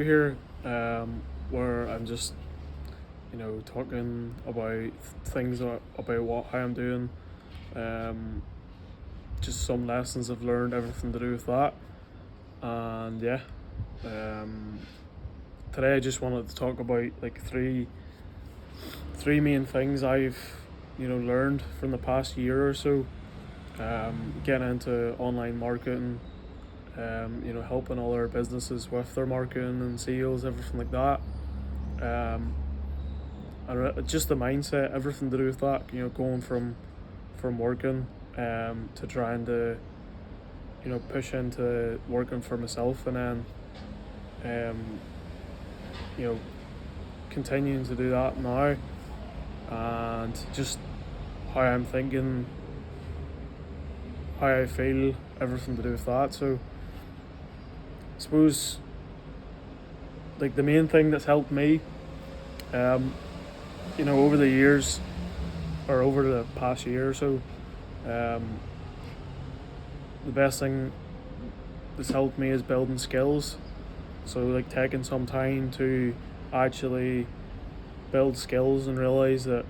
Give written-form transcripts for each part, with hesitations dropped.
Here, where I'm just talking about things about how I'm doing, um, just some lessons I've learned, everything to do with that, and yeah, um, today I just wanted to talk about like three main things I've learned from the past year or so, getting into online marketing, helping other businesses with their marketing and sales, everything like that. Um, and just the mindset, everything to do with that. Going from working to trying to push into working for myself, and then um, you know continuing to do that now, and just how I'm thinking, how I feel, everything to do with that. So I suppose like the main thing that's helped me, um, over the years or over the past year or so, um, the best thing that's helped me is building skills. So like taking some time to actually build skills and realize that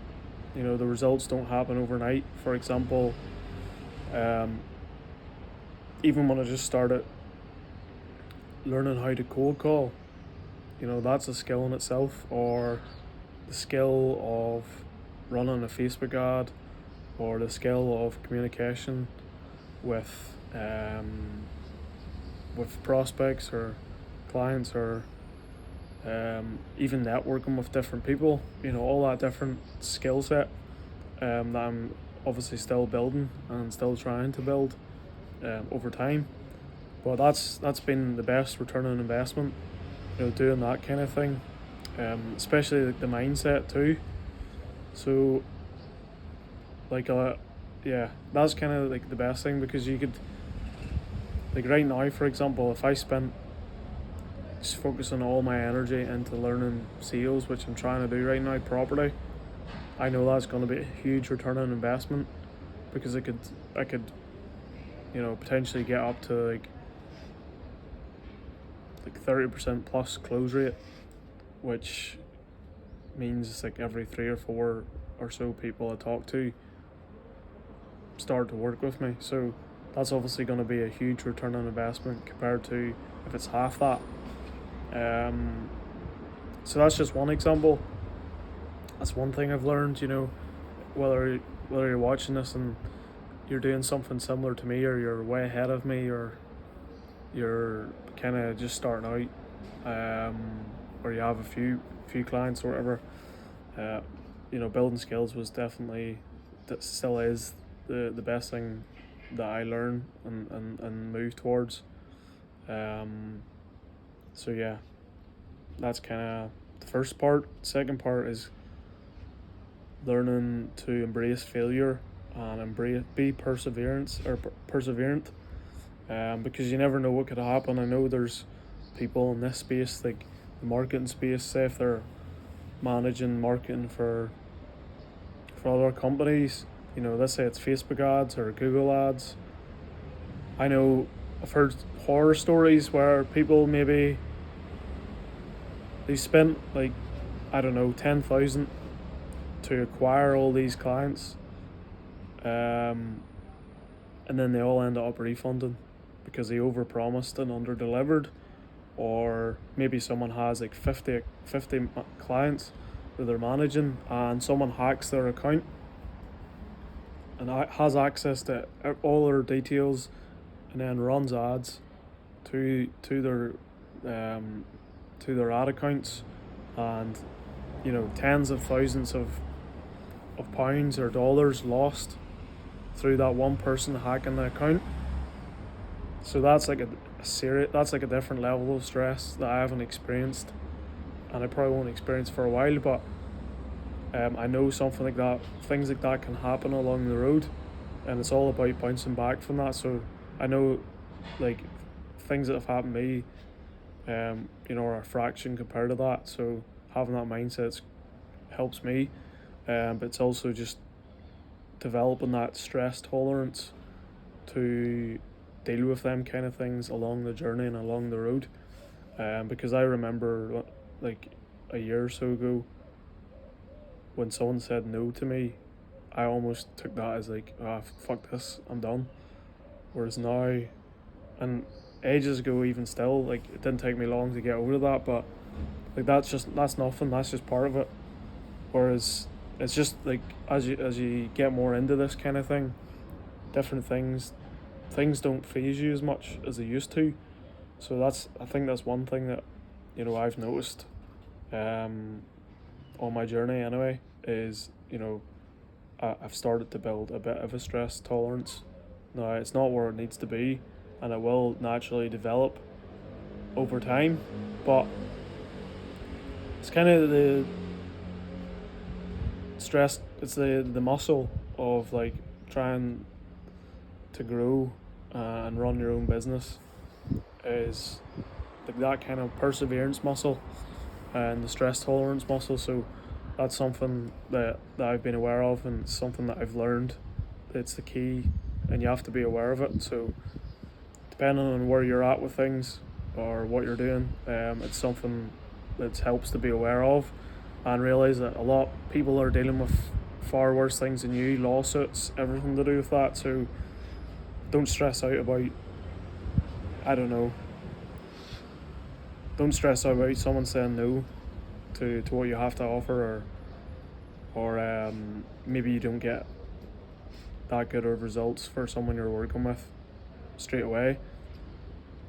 the results don't happen overnight. For example, um, even when I just started learning how to cold call, that's a skill in itself. Or the skill of running a Facebook ad, or the skill of communication with with prospects or clients, or even networking with different people. All that different skill set that I'm obviously still building and still trying to build over time. But that's been the best return on investment. Doing that kind of thing, especially like the mindset too. So like yeah, that's kind of like the best thing, because you could, like right now for example, if I spent just focusing all my energy into learning sales, which I'm trying to do right now properly, I know that's going to be a huge return on investment, because I could potentially get up to like 30% plus close rate, which means like every three or four or so people I talk to start to work with me. So that's obviously going to be a huge return on investment compared to if it's half that. So that's just one example. That's one thing I've learned. Whether you're watching this and you're doing something similar to me, or you're way ahead of me, or you're kind of just starting out, or you have a few clients or whatever. Uh, Building skills was definitely, that still is the best thing that I learn and move towards. So yeah, that's kind of the first part. Second part is learning to embrace failure and be perseverant, because you never know what could happen. I know there's people in this space, like the marketing space, say if they're managing marketing for other companies, let's say it's Facebook ads or Google ads. I know I've heard horror stories where people, maybe they spent like, I don't know, 10,000 to acquire all these clients, and then they all end up refunding because they overpromised and underdelivered. Or maybe someone has like 50 clients that they're managing, and someone hacks their account and has access to all their details, and then runs ads to um, their ad accounts, and tens of thousands of pounds or dollars lost through that one person hacking the account. So that's like that's like a different level of stress that I haven't experienced, and I probably won't experience for a while. But I know something like that, things like that can happen along the road, and it's all about bouncing back from that. So I know, like, things that have happened to me, are a fraction compared to that. So having that mindset helps me, but it's also just developing that stress tolerance to deal with them kind of things along the journey and along the road. Because I remember like a year or so ago when someone said no to me, I almost took that as like, ah, fuck this, I'm done. Whereas now, and ages ago even still, like it didn't take me long to get over that, but like that's nothing, that's just part of it. Whereas it's just like as you get more into this kind of thing, different things don't phase you as much as they used to. So I think that's one thing that, I've noticed on my journey anyway, is, I've started to build a bit of a stress tolerance. Now it's not where it needs to be, and it will naturally develop over time, but it's kind of the stress. It's the muscle of like trying to grow and run your own business, is like that kind of perseverance muscle and the stress tolerance muscle. So that's something that I've been aware of, and it's something that I've learned. It's the key, and you have to be aware of it. So depending on where you're at with things or what you're doing, it's something that helps to be aware of, and realize that a lot of people are dealing with far worse things than you, lawsuits, everything to do with that. So don't stress out about, I don't know, don't stress out about someone saying no to what you have to offer, or maybe you don't get that good of results for someone you're working with straight away,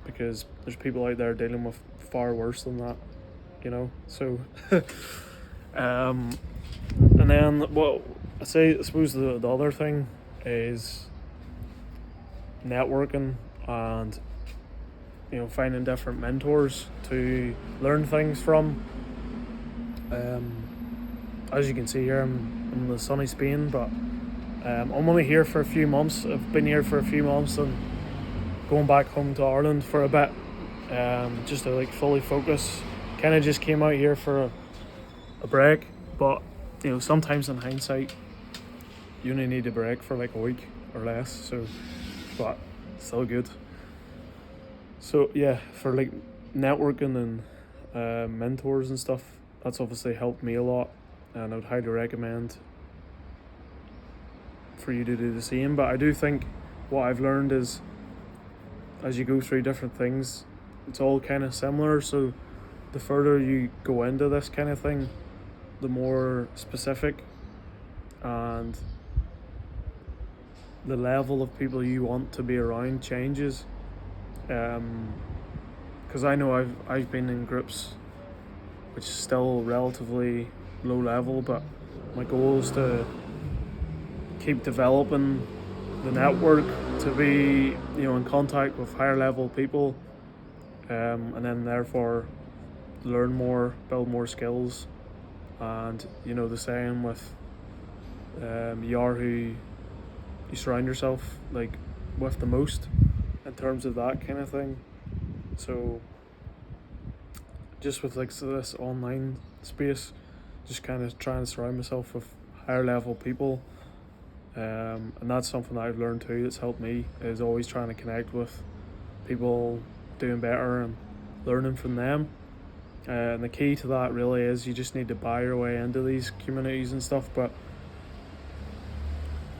because there's people out there dealing with far worse than that, so and then what I suppose the other thing is networking, and finding different mentors to learn things from. As you can see here, I'm in the sunny Spain, but I'm only here for a few months. I've been here for a few months and going back home to Ireland for a bit, just to like fully focus. Kind of just came out here for a break, but sometimes in hindsight you only need a break for like a week or less, so but still good. So yeah, for like networking and mentors and stuff, that's obviously helped me a lot, and I would highly recommend for you to do the same. But I do think what I've learned is, as you go through different things, it's all kind of similar. So the further you go into this kind of thing, the more specific and the level of people you want to be around changes. Because I know I've been in groups which is still relatively low level, but my goal is to keep developing the network to be in contact with higher level people, and then therefore learn more, build more skills, and the same with you are who you surround yourself like with the most in terms of that kind of thing. So just with like this online space, just kind of trying to surround myself with higher level people, and that's something that I've learned too, that's helped me, is always trying to connect with people doing better and learning from them. And the key to that really is you just need to buy your way into these communities and stuff. But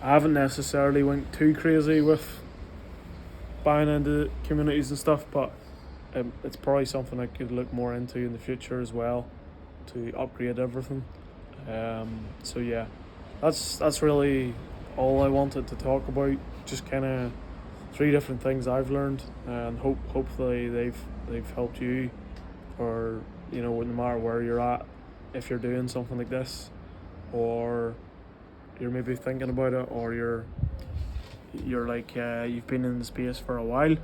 I haven't necessarily went too crazy with buying into communities and stuff, but it's probably something I could look more into in the future as well, to upgrade everything. So yeah, that's really all I wanted to talk about. Just kind of 3 different things I've learned, and hopefully they've helped you, or no matter where you're at, if you're doing something like this, or you're maybe thinking about it, or you're like you've been in the space for a while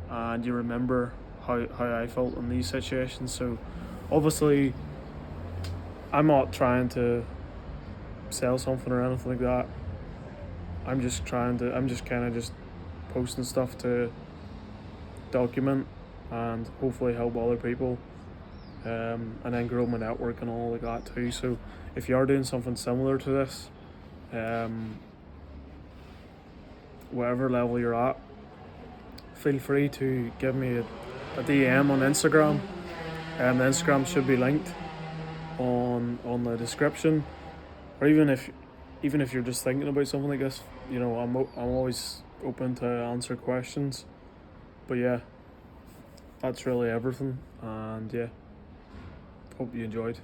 and you remember how I felt in these situations. So obviously I'm not trying to sell something or anything like that. I'm just kind of just posting stuff to document and hopefully help other people, and then grow my network and all like that too. So if you are doing something similar to this, whatever level you're at, feel free to give me a DM on Instagram. The Instagram should be linked on the description, or even if you're just thinking about something like this, I'm always open to answer questions. But yeah, that's really everything, and yeah, hope you enjoyed.